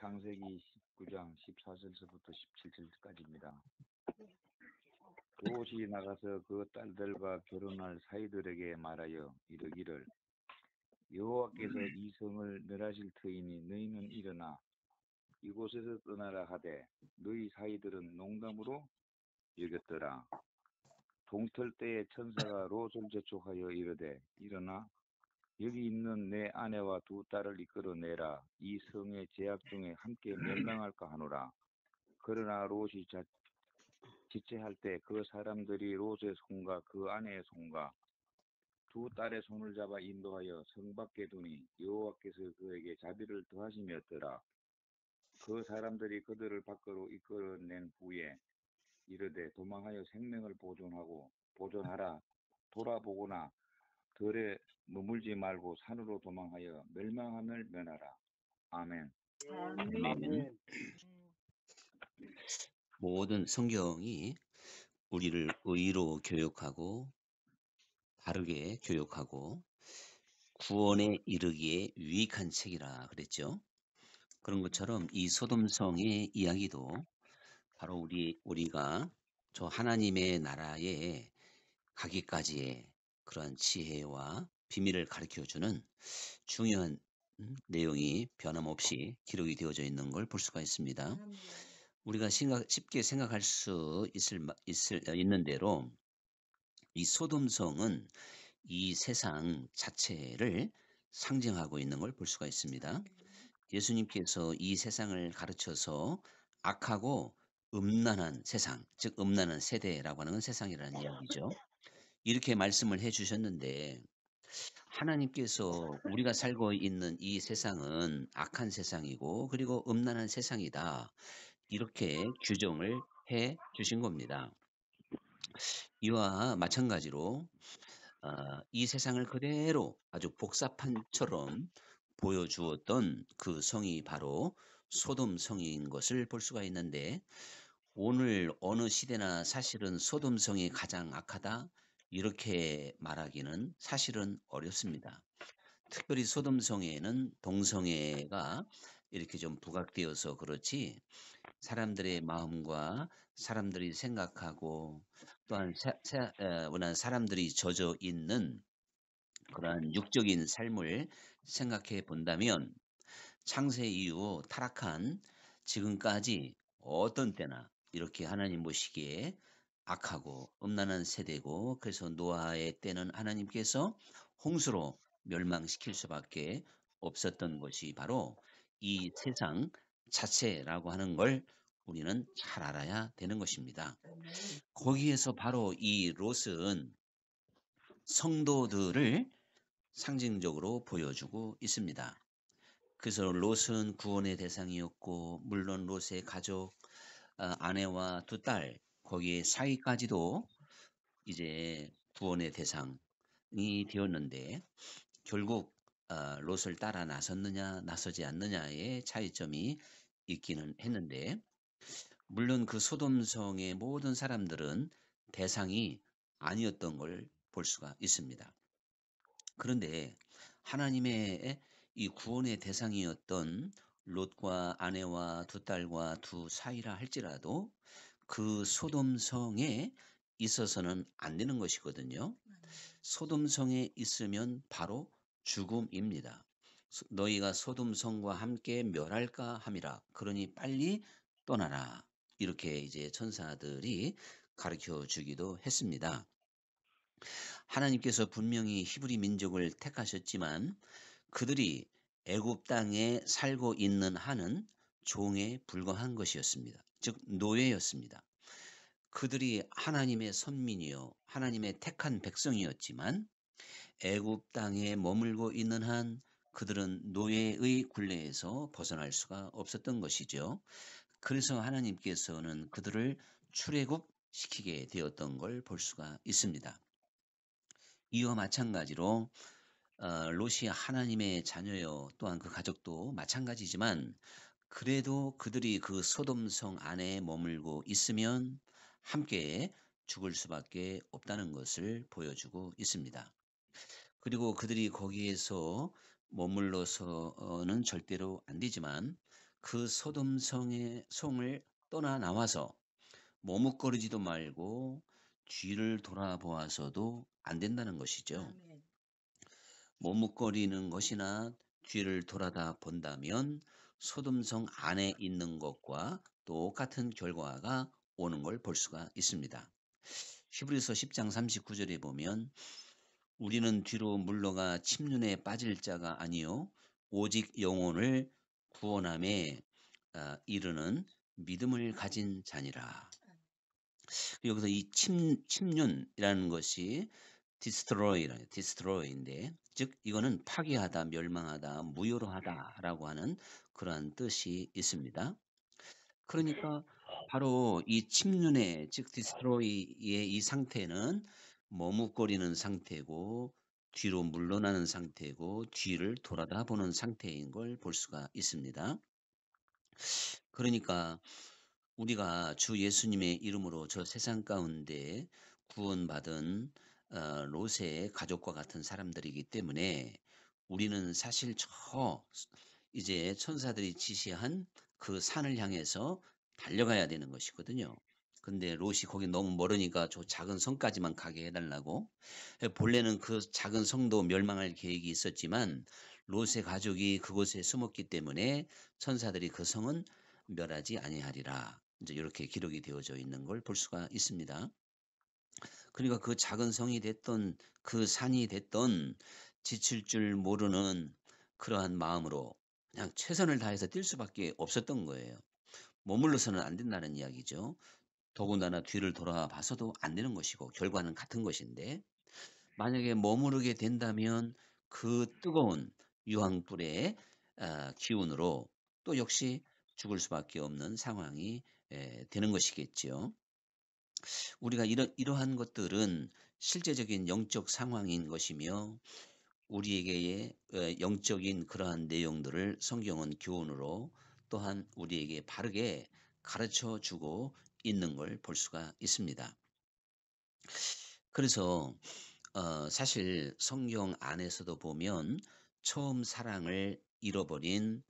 창세기 19장 14절서부터 17절까지입니다. 롯이 나가서 그 딸들과 결혼할 사이들에게 말하여 이르기를 여호와께서 이 성을 멸하실 터이니 너희는 일어나 이곳에서 떠나라 하되 너희 사이들은 농담으로 여겼더라. 동틀 때에 천사가 롯을 재촉하여 이르되 일어나 여기 있는 내 아내와 두 딸을 이끌어내라. 이 성의 제약 중에 함께 멸망할까 하노라. 그러나 롯이 지체할 때 그 사람들이 롯의 손과 그 아내의 손과 두 딸의 손을 잡아 인도하여 성 밖에 두니 여호와께서 그에게 자비를 더하심이었더라. 그 사람들이 그들을 밖으로 이끌어낸 후에 이르되 도망하여 생명을 보존하라. 돌아보거나 들에 머물지 말고 산으로 도망하여 멸망함을 면하라. 아멘. 아멘. 모든 성경이 우리를 의로 교육하고 바르게 교육하고 구원에 이르기에 유익한 책이라 그랬죠. 그런 것처럼 이 소돔성의 이야기도 바로 우리가 저 하나님의 나라에 가기까지의 그러한 지혜와 비밀을 가르쳐주는 중요한 내용이 변함없이 기록이 되어져 있는 걸 볼 수가 있습니다. 우리가 쉽게 생각할 수 있는 대로 이 소돔성은 이 세상 자체를 상징하고 있는 걸 볼 수가 있습니다. 예수님께서 이 세상을 가르쳐서 악하고 음란한 세상, 즉 음란한 세대라고 하는 건 세상이라는 이야기죠. 이렇게 말씀을 해주셨는데 하나님께서 우리가 살고 있는 이 세상은 악한 세상이고 그리고 음란한 세상이다. 이렇게 규정을 해 주신 겁니다. 이와 마찬가지로 이 세상을 그대로 아주 복사판처럼 보여주었던 그 성이 바로 소돔 성인 것을 볼 수가 있는데 오늘 어느 시대나 사실은 소돔 성이 가장 악하다 이렇게 말하기는 사실은 어렵습니다. 특별히 소돔 성에는 동성애가 이렇게 좀 부각되어서 그렇지 사람들의 마음과 사람들이 생각하고 또한 워낙 사람들이 젖어 있는 그러한 육적인 삶을 생각해 본다면 창세 이후 타락한 지금까지 어떤 때나 이렇게 하나님 보시기에 악하고 음란한 세대고 그래서 노아의 때는 하나님께서 홍수로 멸망시킬 수밖에 없었던 것이 바로 이 세상 자체라고 하는 걸 우리는 잘 알아야 되는 것입니다. 거기에서 바로 이 롯은 성도들을 상징적으로 보여주고 있습니다. 그래서 롯은 구원의 대상이었고 물론 롯의 가족, 아내와 두 딸, 거기에 사위까지도 이제 구원의 대상이 되었는데 결국 롯을 따라 나섰느냐 나서지 않느냐의 차이점이 있기는 했는데 물론 그 소돔성의 모든 사람들은 대상이 아니었던 걸 볼 수가 있습니다. 그런데 하나님의 이 구원의 대상이었던 롯과 아내와 두 딸과 두 사이라 할지라도 그 소돔성에 있어서는 안 되는 것이거든요. 소돔성에 있으면 바로 죽음입니다. 너희가 소돔성과 함께 멸할까 함이라. 그러니 빨리 떠나라. 이렇게 이제 천사들이 가르쳐 주기도 했습니다. 하나님께서 분명히 히브리 민족을 택하셨지만 그들이 애굽 땅에 살고 있는 한은 종에 불과한 것이었습니다. 즉 노예였습니다. 그들이 하나님의 선민이요 하나님의 택한 백성이었지만 애굽 땅에 머물고 있는 한 그들은 노예의 굴레에서 벗어날 수가 없었던 것이죠. 그래서 하나님께서는 그들을 출애굽시키게 되었던 걸 볼 수가 있습니다. 이와 마찬가지로 롯이 하나님의 자녀요 또한 그 가족도 마찬가지지만 그래도 그들이 그 소돔성 안에 머물고 있으면 함께 죽을 수밖에 없다는 것을 보여주고 있습니다. 그리고 그들이 거기에서 머물러서는 절대로 안 되지만 그 소돔 성을 떠나 나와서 머뭇거리지도 말고 뒤를 돌아보아서도 안 된다는 것이죠. 아멘. 머뭇거리는 것이나 뒤를 돌아다 본다면 소돔성 안에 있는 것과 똑같은 결과가 오는 걸 볼 수가 있습니다. 히브리서 10장 39절에 보면 우리는 뒤로 물러가 침륜에 빠질 자가 아니요 오직 영혼을 구원함에 이르는 믿음을 가진 자니라. 여기서 이 침륜이라는 것이 destroy인데, 즉 이거는 파괴하다, 멸망하다, 무효로 하다라고 하는 그러한 뜻이 있습니다. 그러니까 바로 이 침륜의, 즉 destroy의 이 상태는 머뭇거리는 상태고 뒤로 물러나는 상태고 뒤를 돌아다 보는 상태인 걸 볼 수가 있습니다. 그러니까 우리가 주 예수님의 이름으로 저 세상 가운데 구원받은 롯의 가족과 같은 사람들이기 때문에 우리는 사실 이제 천사들이 지시한 그 산을 향해서 달려가야 되는 것이거든요. 근데 롯이 거기 너무 멀으니까 저 작은 성까지만 가게 해달라고. 본래는 그 작은 성도 멸망할 계획이 있었지만 롯의 가족이 그곳에 숨었기 때문에 천사들이 그 성은 멸하지 아니하리라. 이제 이렇게 기록이 되어져 있는 걸 볼 수가 있습니다. 그러니까 그 작은 성이 됐던 그 산이 됐던 지칠 줄 모르는 그러한 마음으로 그냥 최선을 다해서 뛸 수밖에 없었던 거예요. 머물러서는 안 된다는 이야기죠. 더군다나 뒤를 돌아봐서도 안 되는 것이고 결과는 같은 것인데 만약에 머무르게 된다면 그 뜨거운 유황불의 기운으로 또 역시 죽을 수밖에 없는 상황이 되는 것이겠지요. 우리가 이러한 것들은 실제적인 영적 상황인 것이며 우리에게 영적인 그러한 내용들을 성경은 교훈으로 또한 우리에게 바르게 가르쳐 주고 있는 걸 볼 수가 있습니다. 그래서 사실 성경 안에서도 보면 처음 사랑을 잃어버린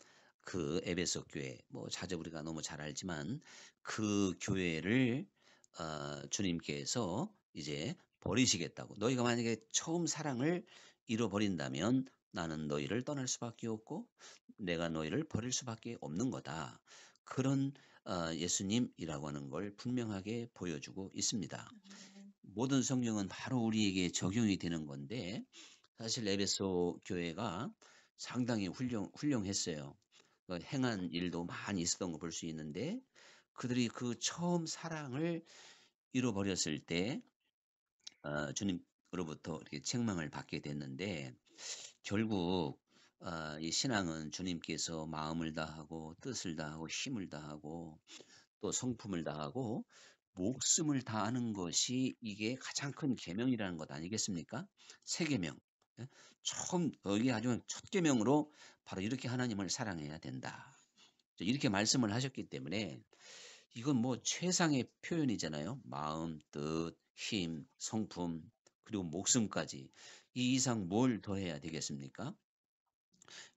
그 에베소 교회, 뭐 자주 우리가 너무 잘 알지만 그 교회를 주님께서 이제 버리시겠다고. 너희가 만약에 처음 사랑을 잃어버린다면 나는 너희를 떠날 수밖에 없고 내가 너희를 버릴 수밖에 없는 거다. 그런 예수님이라고 하는 걸 분명하게 보여주고 있습니다. 모든 성경은 바로 우리에게 적용이 되는 건데 사실 에베소 교회가 상당히 훌륭했어요. 행한 일도 많이 있었던 거 볼 수 있는데 그들이 그 처음 사랑을 잃어버렸을 때 주님으로부터 이렇게 책망을 받게 됐는데 결국 이 신앙은 주님께서 마음을 다하고 뜻을 다하고 힘을 다하고 또 성품을 다하고 목숨을 다하는 것이 이게 가장 큰 계명이라는 것 아니겠습니까? 세 계명. 예? 이게 아주 첫 계명으로 바로 이렇게 하나님을 사랑해야 된다. 이렇게 말씀을 하셨기 때문에 이건 뭐 최상의 표현이잖아요. 마음, 뜻, 힘, 성품, 그리고 목숨까지. 이 이상 뭘 더해야 되겠습니까?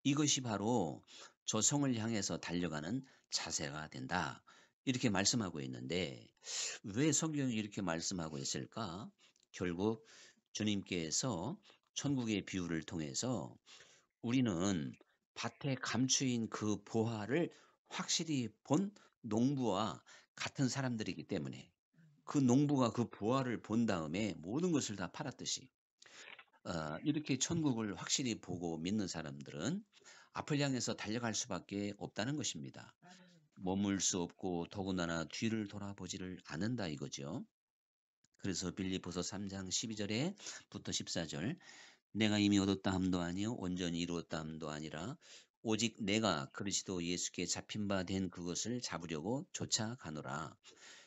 이것이 바로 저 성을 향해서 달려가는 자세가 된다. 이렇게 말씀하고 있는데 왜 성경이 이렇게 말씀하고 있을까? 결국 주님께서 천국의 비유를 통해서 우리는 밭에 감추인 그 보화를 확실히 본 농부와 같은 사람들이기 때문에 그 농부가 그 보화를 본 다음에 모든 것을 다 팔았듯이 이렇게 천국을 확실히 보고 믿는 사람들은 앞을 향해서 달려갈 수밖에 없다는 것입니다. 머물 수 없고 더군다나 뒤를 돌아보지를 않는다 이거죠. 그래서 빌립보서 3장 12절에부터 14절 내가 이미 얻었다 함도 아니요 온전히 이루었다 함도 아니라 오직 내가 그리스도 예수께 잡힌 바 된 그것을 잡으려고 쫓아가노라.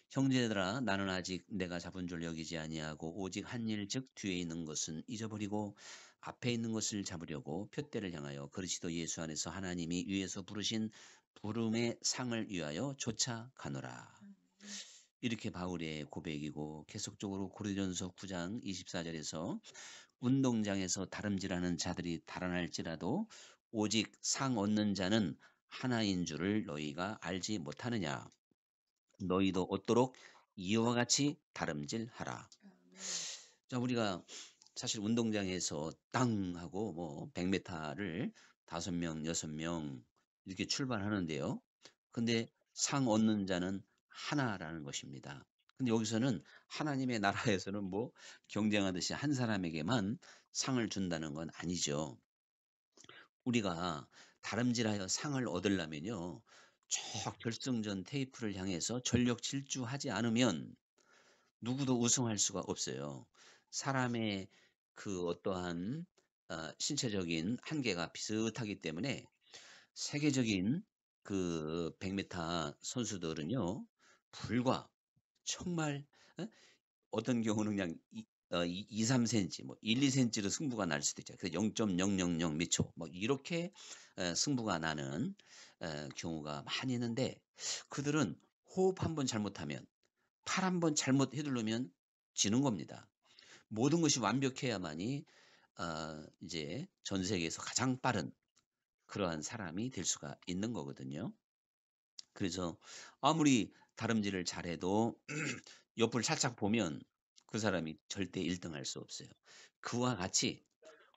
형제들아 나는 아직 내가 잡은 줄 여기지 아니하고 오직 한 일 즉 뒤에 있는 것은 잊어버리고 앞에 있는 것을 잡으려고 표대를 향하여 그리스도 예수 안에서 하나님이 위에서 부르신 부름의 상을 위하여 쫓아가노라. 이렇게 바울의 고백이고 계속적으로 고린도전서 9장 24절에서 운동장에서 다름질하는 자들이 달아날지라도 오직 상 얻는 자는 하나인 줄을 너희가 알지 못하느냐. 너희도 얻도록 이와 같이 다름질하라. 자, 우리가 사실 운동장에서 땅 하고 뭐 100m를 5명, 6명 이렇게 출발하는데요. 근데 상 얻는 자는 하나라는 것입니다. 근데 여기서는 하나님의 나라에서는 뭐 경쟁하듯이 한 사람에게만 상을 준다는 건 아니죠. 우리가 다름질하여 상을 얻으려면요. 저 결승전 테이프를 향해서 전력 질주하지 않으면 누구도 우승할 수가 없어요. 사람의 그 어떠한 신체적인 한계가 비슷하기 때문에 세계적인 그 100m 선수들은요. 불과 정말 어떤 경우는 그냥 2-3cm 뭐 1-2cm로 승부가 날 수도 있죠. 그래서 0.000 미초 뭐 이렇게 승부가 나는 경우가 많이 있는데 그들은 호흡 한 번 잘못하면 팔 한 번 잘못 휘두르면 지는 겁니다. 모든 것이 완벽해야만이 이제 전 세계에서 가장 빠른 그러한 사람이 될 수가 있는 거거든요. 그래서 아무리 다름질을 잘해도 옆을 살짝 보면 그 사람이 절대 1등 할 수 없어요. 그와 같이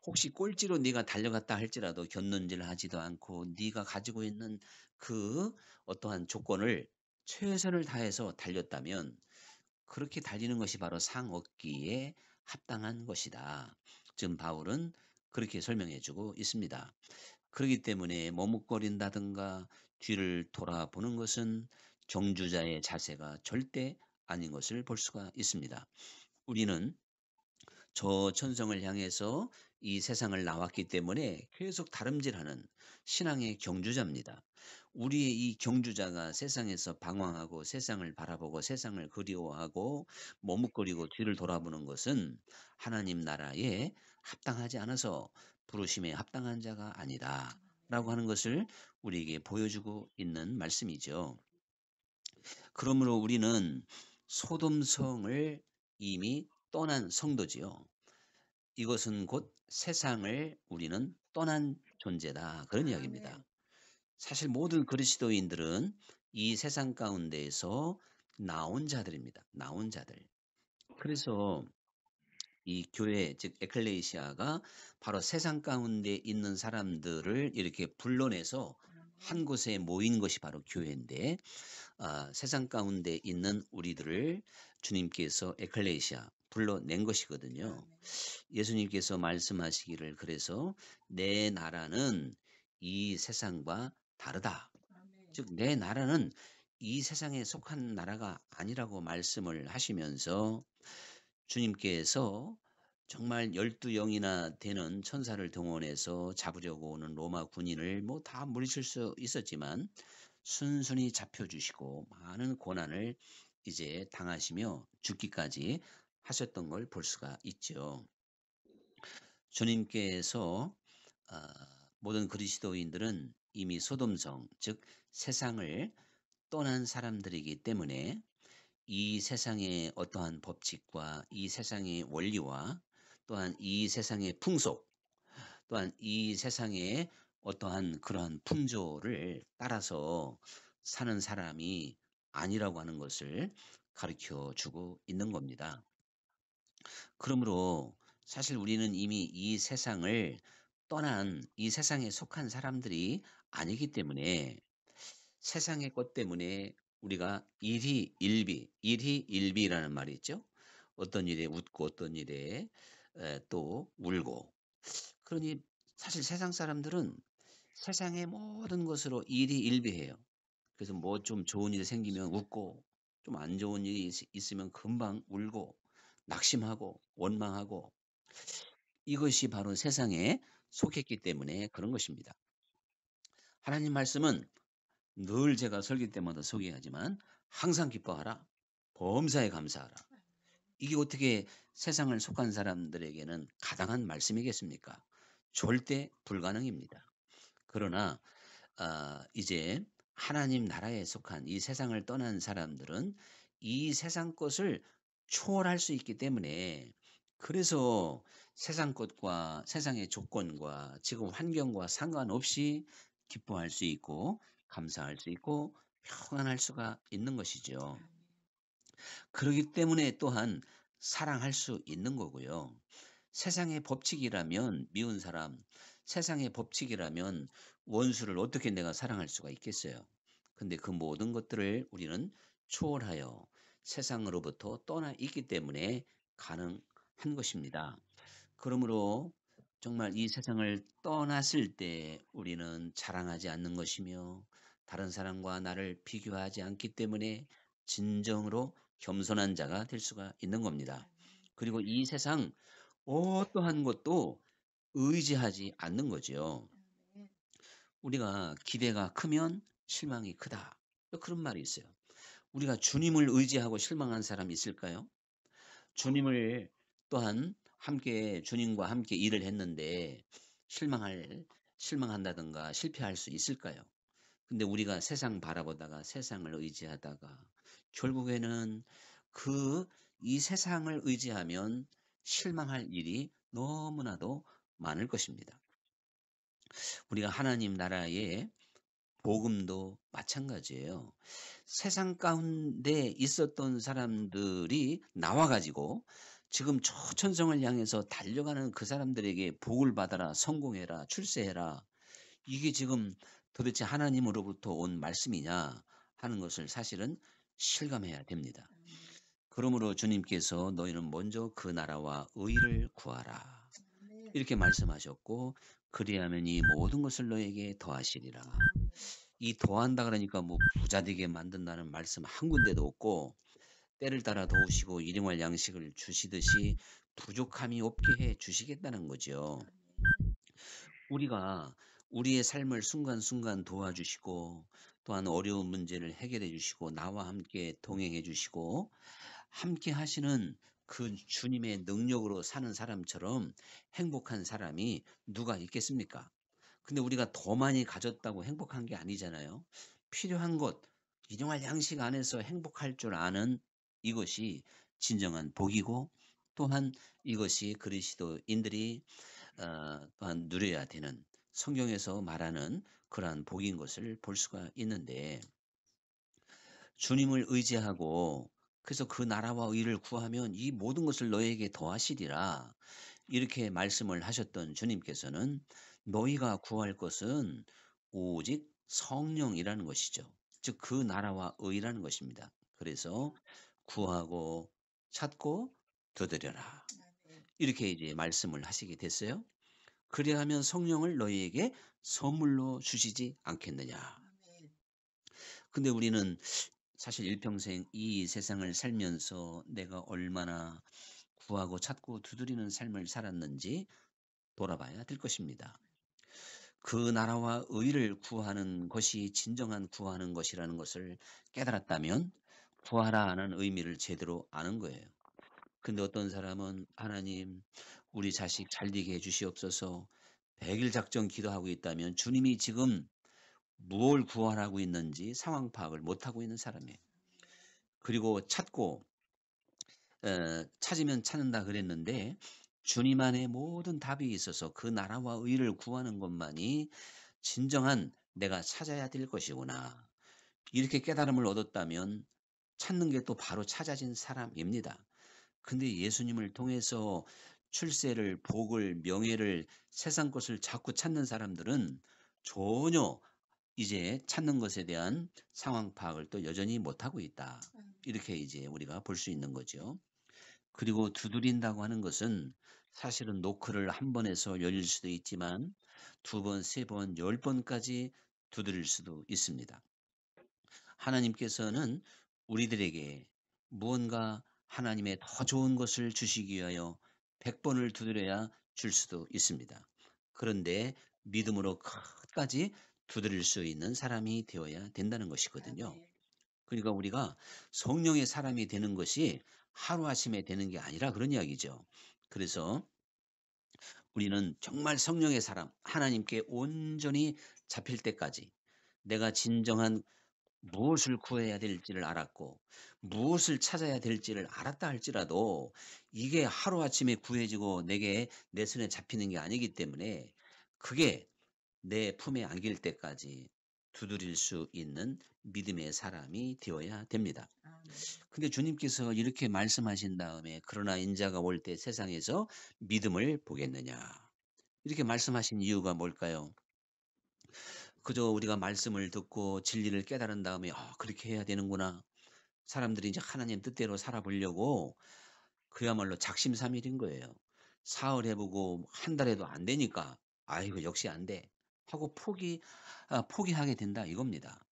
혹시 꼴찌로 네가 달려갔다 할지라도 곁눈질 하지도 않고 네가 가지고 있는 그 어떠한 조건을 최선을 다해서 달렸다면 그렇게 달리는 것이 바로 상 얻기에 합당한 것이다. 지금 바울은 그렇게 설명해 주고 있습니다. 그렇기 때문에 머뭇거린다든가 뒤를 돌아보는 것은 경주자의 자세가 절대 아닌 것을 볼 수가 있습니다. 우리는 저 천성을 향해서 이 세상을 나왔기 때문에 계속 다름질하는 신앙의 경주자입니다. 우리의 이 경주자가 세상에서 방황하고 세상을 바라보고 세상을 그리워하고 머뭇거리고 뒤를 돌아보는 것은 하나님 나라에 합당하지 않아서 부르심에 합당한 자가 아니다. 라고 하는 것을 우리에게 보여주고 있는 말씀이죠. 그러므로 우리는 소돔성을 이미 떠난 성도지요. 이것은 곧 세상을 우리는 떠난 존재다. 그런 이야기입니다. 사실 모든 그리스도인들은 이 세상 가운데에서 나온 자들입니다. 나온 자들. 그래서 이 교회 즉 에클레시아가 바로 세상 가운데 있는 사람들을 이렇게 불러내서 한 곳에 모인 것이 바로 교회인데 세상 가운데 있는 우리들을 주님께서 에클레시아 불러낸 것이거든요. 예수님께서 말씀하시기를 그래서 내 나라는 이 세상과 다르다. 즉 내 나라는 이 세상에 속한 나라가 아니라고 말씀을 하시면서 주님께서 정말 12영이나 되는 천사를 동원해서 잡으려고 오는 로마 군인을 뭐 다 물리칠 수 있었지만 순순히 잡혀주시고 많은 고난을 이제 당하시며 죽기까지 하셨던 걸 볼 수가 있죠. 주님께서 모든 그리스도인들은 이미 소돔성 즉 세상을 떠난 사람들이기 때문에 이 세상의 어떠한 법칙과 이 세상의 원리와 또한 이 세상의 풍속 또한 이 세상의 어떠한 그러한 풍조를 따라서 사는 사람이 아니라고 하는 것을 가르쳐 주고 있는 겁니다. 그러므로 사실 우리는 이미 이 세상을 떠난 이 세상에 속한 사람들이 아니기 때문에 세상의 것 때문에 우리가 일희일비라는 말이 있죠. 어떤 일에 웃고 어떤 일에 또 울고. 그러니 사실 세상 사람들은 세상의 모든 것으로 일희일비해요. 그래서 뭐 좀 좋은 일이 생기면 웃고 좀 안 좋은 일이 있으면 금방 울고 낙심하고 원망하고 이것이 바로 세상에 속했기 때문에 그런 것입니다. 하나님 말씀은 늘 제가 설교 때마다 소개하지만 항상 기뻐하라. 범사에 감사하라. 이게 어떻게 세상을 속한 사람들에게는 가당한 말씀이겠습니까? 절대 불가능입니다. 그러나 이제 하나님 나라에 속한 이 세상을 떠난 사람들은 이 세상 것을 초월할 수 있기 때문에 그래서 세상 것과 세상의 조건과 지금 환경과 상관없이 기뻐할 수 있고 감사할 수 있고 평안할 수가 있는 것이죠. 그렇기 때문에 또한 사랑할 수 있는 거고요. 세상의 법칙이라면 미운 사람, 세상의 법칙이라면 원수를 어떻게 내가 사랑할 수가 있겠어요. 근데 그 모든 것들을 우리는 초월하여 세상으로부터 떠나 있기 때문에 가능한 것입니다. 그러므로 정말 이 세상을 떠났을 때 우리는 자랑하지 않는 것이며 다른 사람과 나를 비교하지 않기 때문에 진정으로 겸손한 자가 될 수가 있는 겁니다. 그리고 이 세상 어떠한 것도 의지하지 않는 거죠. 우리가 기대가 크면 실망이 크다. 그런 말이 있어요. 우리가 주님을 의지하고 실망한 사람이 있을까요? 주님을 또한 함께 주님과 함께 일을 했는데 실망한다든가 실패할 수 있을까요? 근데 우리가 세상 바라보다가 세상을 의지하다가 결국에는 이 세상을 의지하면 실망할 일이 너무나도 많을 것입니다. 우리가 하나님 나라의 복음도 마찬가지예요. 세상 가운데 있었던 사람들이 나와 가지고 지금 저 천성을 향해서 달려가는 그 사람들에게 복을 받아라, 성공해라, 출세해라. 이게 지금 도대체 하나님으로부터 온 말씀이냐 하는 것을 사실은 실감해야 됩니다. 그러므로 주님께서 너희는 먼저 그 나라와 의를 구하라. 이렇게 말씀하셨고 그리하면 이 모든 것을 너에게 더하시리라. 이 더한다 그러니까 뭐 부자 되게 만든다는 말씀 한 군데도 없고 때를 따라 도우시고 일용할 양식을 주시듯이 부족함이 없게 해 주시겠다는 거죠. 우리가 우리의 삶을 순간순간 도와주시고 또한 어려운 문제를 해결해 주시고 나와 함께 동행해 주시고 함께 하시는 그 주님의 능력으로 사는 사람처럼 행복한 사람이 누가 있겠습니까? 근데 우리가 더 많이 가졌다고 행복한 게 아니잖아요. 필요한 것, 일용할 양식 안에서 행복할 줄 아는 이것이 진정한 복이고 또한 이것이 그리스도인들이 또한 누려야 되는 성경에서 말하는 그러한 복인 것을 볼 수가 있는데 주님을 의지하고 그래서 그 나라와 의를 구하면 이 모든 것을 너에게 더하시리라 이렇게 말씀을 하셨던 주님께서는 너희가 구할 것은 오직 성령이라는 것이죠. 즉 그 나라와 의라는 것입니다. 그래서 구하고 찾고 두드려라. 이렇게 이제 말씀을 하시게 됐어요. 그래야 하면 성령을 너희에게 선물로 주시지 않겠느냐. 근데 우리는 사실 일평생 이 세상을 살면서 내가 얼마나 구하고 찾고 두드리는 삶을 살았는지 돌아봐야 될 것입니다. 그 나라와 의를 구하는 것이 진정한 구하는 것이라는 것을 깨달았다면 구하라 하는 의미를 제대로 아는 거예요. 근데 어떤 사람은 하나님 우리 자식 잘 되게 해 주시옵소서 100일 작전 기도하고 있다면 주님이 지금 무엇을 구하라고 있는지 상황 파악을 못하고 있는 사람이에요. 그리고 찾으면 찾는다 그랬는데 주님 안에 모든 답이 있어서 그 나라와 의를 구하는 것만이 진정한 내가 찾아야 될 것이구나. 이렇게 깨달음을 얻었다면 찾는 게 또 바로 찾아진 사람입니다. 근데 예수님을 통해서 출세를, 복을, 명예를, 세상 것을 자꾸 찾는 사람들은 전혀 이제 찾는 것에 대한 상황 파악을 또 여전히 못하고 있다. 이렇게 이제 우리가 볼 수 있는 거죠. 그리고 두드린다고 하는 것은 사실은 노크를 한 번에서 열릴 수도 있지만 두 번, 세 번, 10번까지 두드릴 수도 있습니다. 하나님께서는 우리들에게 무언가 하나님의 더 좋은 것을 주시기 위하여 100번을 두드려야 줄 수도 있습니다. 그런데 믿음으로 끝까지 두드릴 수 있는 사람이 되어야 된다는 것이거든요. 그러니까 우리가 성령의 사람이 되는 것이 하루아침에 되는 게 아니라 그런 이야기죠. 그래서 우리는 정말 성령의 사람, 하나님께 온전히 잡힐 때까지 내가 진정한 무엇을 구해야 될지를 알았고 무엇을 찾아야 될지를 알았다 할지라도 이게 하루아침에 구해지고 내게 내 손에 잡히는 게 아니기 때문에 그게 내 품에 안길 때까지 두드릴 수 있는 믿음의 사람이 되어야 됩니다. 근데 주님께서 이렇게 말씀하신 다음에 그러나 인자가 올 때 세상에서 믿음을 보겠느냐. 이렇게 말씀하신 이유가 뭘까요? 그저 우리가 말씀을 듣고 진리를 깨달은 다음에 그렇게 해야 되는구나. 사람들이 이제 하나님 뜻대로 살아보려고 그야말로 작심삼일인 거예요. 사흘 해보고 한 달에도 안 되니까 아이고 역시 안 돼. 하고 포기하게 된다 이겁니다.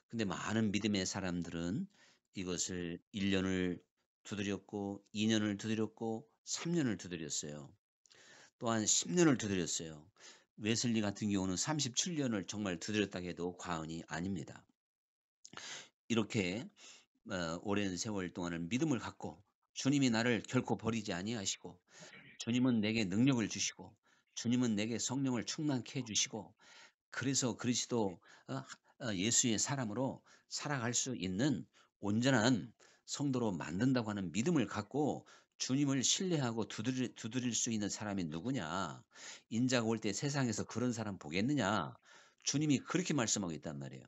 근데 많은 믿음의 사람들은 이것을 1년을 두드렸고 2년을 두드렸고 3년을 두드렸어요. 또한 10년을 두드렸어요. 웨슬리 같은 경우는 37년을 정말 두드렸다고 해도 과언이 아닙니다. 이렇게 오랜 세월 동안을 믿음을 갖고 주님이 나를 결코 버리지 아니하시고 주님은 내게 능력을 주시고 주님은 내게 성령을 충만케 해 주시고 그래서 그리스도 예수의 사람으로 살아갈 수 있는 온전한 성도로 만든다고 하는 믿음을 갖고 주님을 신뢰하고 두드릴 수 있는 사람이 누구냐? 인자가 올 때 세상에서 그런 사람 보겠느냐? 주님이 그렇게 말씀하고 있단 말이에요.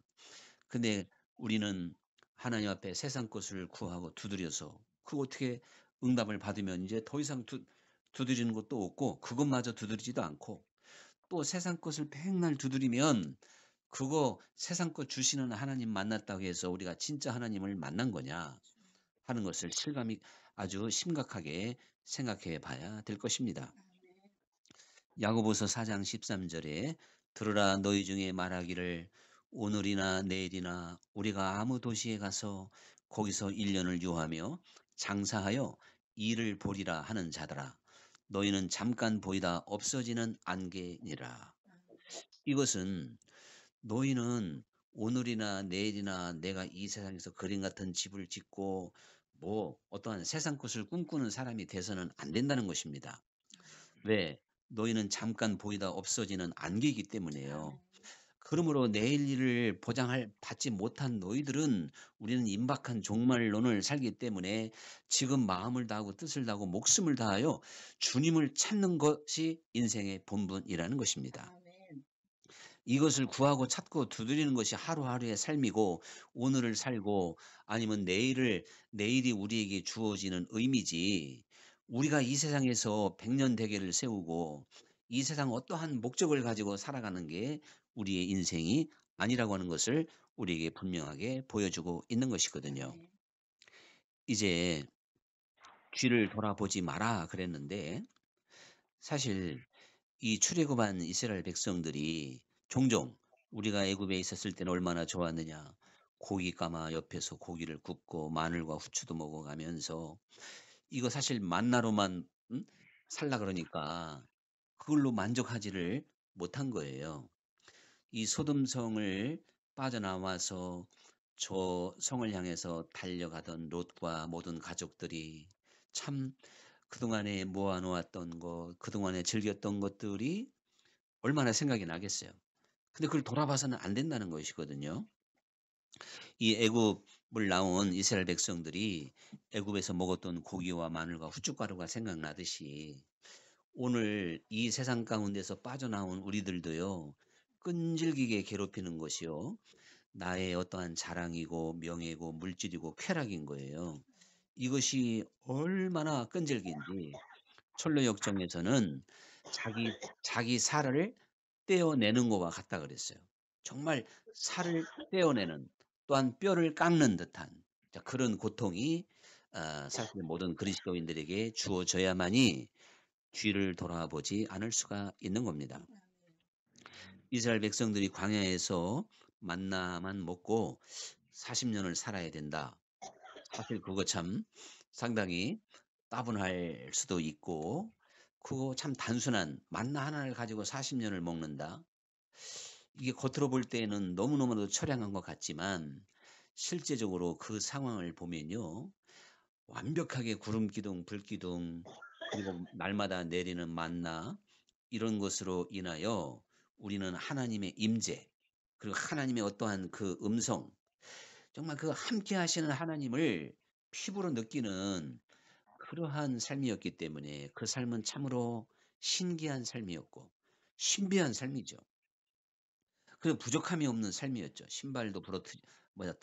근데 우리는 하나님 앞에 세상 것을 구하고 두드려서 그 어떻게 응답을 받으면 이제 더 이상 두드리는 것도 없고 그것마저 두드리지도 않고 또 세상 것을 백날 두드리면 그거 세상 것 주시는 하나님 만났다고 해서 우리가 진짜 하나님을 만난 거냐 하는 것을 실감이 아주 심각하게 생각해 봐야 될 것입니다. 야고보서 4장 13절에 들으라 너희 중에 말하기를 오늘이나 내일이나 우리가 아무 도시에 가서 거기서 1년을 유하며 장사하여 일을 보리라 하는 자들아 너희는 잠깐 보이다 없어지는 안개니라. 이것은 너희는 오늘이나 내일이나 내가 이 세상에서 그림 같은 집을 짓고 뭐 어떠한 세상 것을 꿈꾸는 사람이 돼서는 안 된다는 것입니다. 왜? 너희는 잠깐 보이다 없어지는 안개이기 때문에요. 그러므로 내일 일을 받지 못한 너희들은 우리는 임박한 종말론을 살기 때문에 지금 마음을 다하고 뜻을 다하고 목숨을 다하여 주님을 찾는 것이 인생의 본분이라는 것입니다. 이것을 구하고 찾고 두드리는 것이 하루하루의 삶이고 오늘을 살고 아니면 내일이 우리에게 주어지는 의미지 우리가 이 세상에서 백년 대계를 세우고 이 세상 어떠한 목적을 가지고 살아가는 게 우리의 인생이 아니라고 하는 것을 우리에게 분명하게 보여주고 있는 것이거든요. 이제 뒤를 돌아보지 마라 그랬는데 사실 이 출애굽한 이스라엘 백성들이 종종 우리가 애굽에 있었을 때는 얼마나 좋았느냐. 고기 까마 옆에서 고기를 굽고 마늘과 후추도 먹어가면서 이거 사실 만나로만 살라 그러니까 그걸로 만족하지를 못한 거예요. 이 소돔성을 빠져나와서 저 성을 향해서 달려가던 롯과 모든 가족들이 참 그동안에 모아놓았던 것, 그동안에 즐겼던 것들이 얼마나 생각이 나겠어요. 근데 그걸 돌아봐서는 안 된다는 것이거든요. 이 애굽을 나온 이스라엘 백성들이 애굽에서 먹었던 고기와 마늘과 후춧가루가 생각나듯이 오늘 이 세상 가운데서 빠져나온 우리들도요. 끈질기게 괴롭히는 것이요. 나의 어떠한 자랑이고 명예고 물질이고 쾌락인 거예요. 이것이 얼마나 끈질긴지 철로역정에서는 자기 살을 떼어내는 것과 같다 그랬어요. 정말 살을 떼어내는 또한 뼈를 깎는 듯한 그런 고통이 사실 모든 그리스도인들에게 주어져야만이 뒤를 돌아보지 않을 수가 있는 겁니다. 이스라엘 백성들이 광야에서 만나만 먹고 40년을 살아야 된다. 사실 그거 참 상당히 따분할 수도 있고 그거 참 단순한 만나 하나를 가지고 40년을 먹는다. 이게 겉으로 볼 때는 너무너무도 처량한 것 같지만 실제적으로 그 상황을 보면요. 완벽하게 구름 기둥, 불 기둥 그리고 날마다 내리는 만나 이런 것으로 인하여 우리는 하나님의 임재 그리고 하나님의 어떠한 그 음성 정말 그 함께 하시는 하나님을 피부로 느끼는 그러한 삶이었기 때문에 그 삶은 참으로 신기한 삶이었고 신비한 삶이죠. 그 부족함이 없는 삶이었죠. 신발도 부러뜨 뭐야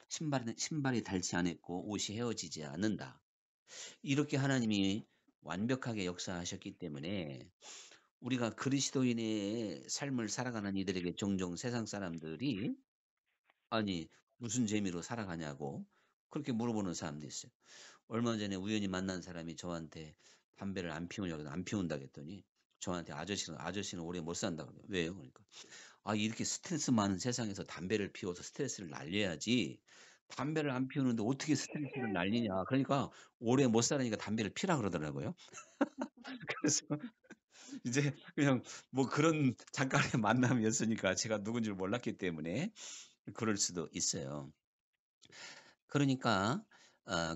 신발이 닳지 않았고 옷이 헤어지지 않는다. 이렇게 하나님이 완벽하게 역사하셨기 때문에 우리가 그리스도인의 삶을 살아가는 이들에게 종종 세상 사람들이 아니 무슨 재미로 살아가냐고 그렇게 물어보는 사람도 있어요. 얼마 전에 우연히 만난 사람이 저한테 담배를 안 피우냐고 안 피운다고 했더니 저한테 아저씨는 오래 못 산다 그래요. 왜요? 그러니까 아 이렇게 스트레스 많은 세상에서 담배를 피워서 스트레스를 날려야지 담배를 안 피우는데 어떻게 스트레스를 날리냐. 그러니까 오래 못 살으니까 담배를 피라 그러더라고요. 그래서 이제 그냥 뭐 그런 잠깐의 만남이었으니까 제가 누군지를 몰랐기 때문에 그럴 수도 있어요. 그러니까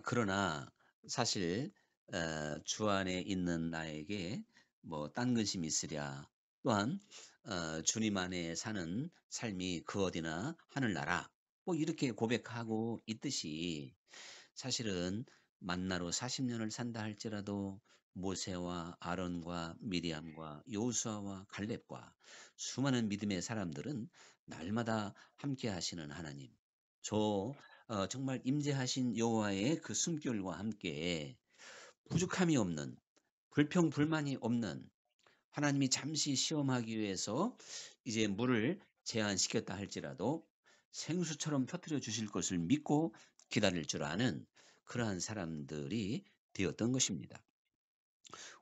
그러나 사실 주 안에 있는 나에게 뭐 딴 근심이 있으랴 또한 주님 안에 사는 삶이 그 어디나 하늘나라 뭐 이렇게 고백하고 있듯이 사실은 만나로 40년을 산다 할지라도 모세와 아론과 미리암과 여호수아와 갈렙과 수많은 믿음의 사람들은 날마다 함께 하시는 하나님 정말 임재하신 여호와의 그 숨결과 함께 부족함이 없는 불평불만이 없는 하나님이 잠시 시험하기 위해서 이제 물을 제한시켰다 할지라도 생수처럼 터뜨려 주실 것을 믿고 기다릴 줄 아는 그러한 사람들이 되었던 것입니다.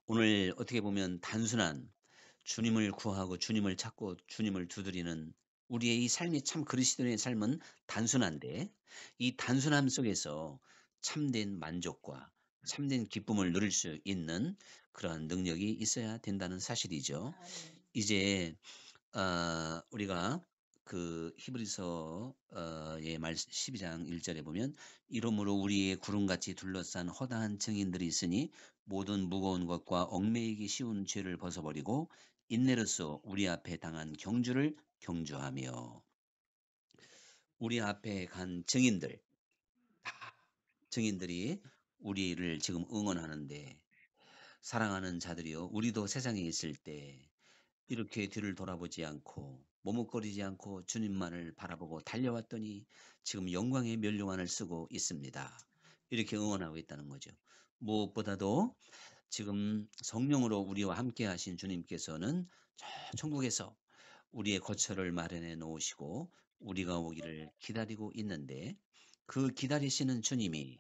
오늘 어떻게 보면 단순한 주님을 구하고 주님을 찾고 주님을 두드리는 우리의 이 삶이 참 그리스도인의 삶은 단순한데 이 단순함 속에서 참된 만족과 참된 기쁨을 누릴 수 있는 그러한 능력이 있어야 된다는 사실이죠. 이제 우리가 그 히브리서의 말 12장 1절에 보면 이러므로 우리의 구름같이 둘러싼 허다한 증인들이 있으니 모든 무거운 것과 얽매이기 쉬운 죄를 벗어버리고 인내로써 우리 앞에 당한 경주를 경주하며 우리 앞에 간 증인들 다 증인들이 우리를 지금 응원하는데 사랑하는 자들이요 우리도 세상에 있을 때 이렇게 뒤를 돌아보지 않고 머뭇거리지 않고 주님만을 바라보고 달려왔더니 지금 영광의 면류관을 쓰고 있습니다. 이렇게 응원하고 있다는 거죠. 무엇보다도 지금 성령으로 우리와 함께 하신 주님께서는 저 천국에서 우리의 거처를 마련해 놓으시고 우리가 오기를 기다리고 있는데 그 기다리시는 주님이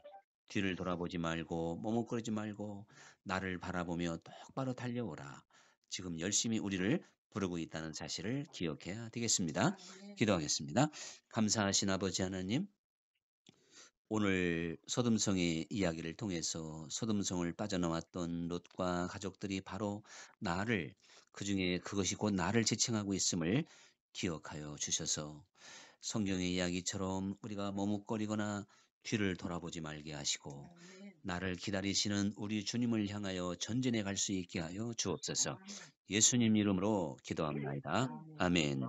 뒤를 돌아보지 말고 머뭇거리지 말고 나를 바라보며 똑바로 달려오라. 지금 열심히 우리를 부르고 있다는 사실을 기억해야 되겠습니다. 기도하겠습니다. 감사하신 아버지 하나님, 오늘 소돔성의 이야기를 통해서 소돔성을 빠져나왔던 롯과 가족들이 바로 나를 그중에 그것이 곧 나를 지칭하고 있음을 기억하여 주셔서 성경의 이야기처럼 우리가 머뭇거리거나 뒤를 돌아보지 말게 하시고 나를 기다리시는 우리 주님을 향하여 전진해 갈 수 있게 하여 주옵소서. 예수님 이름으로 기도합니다. 아멘.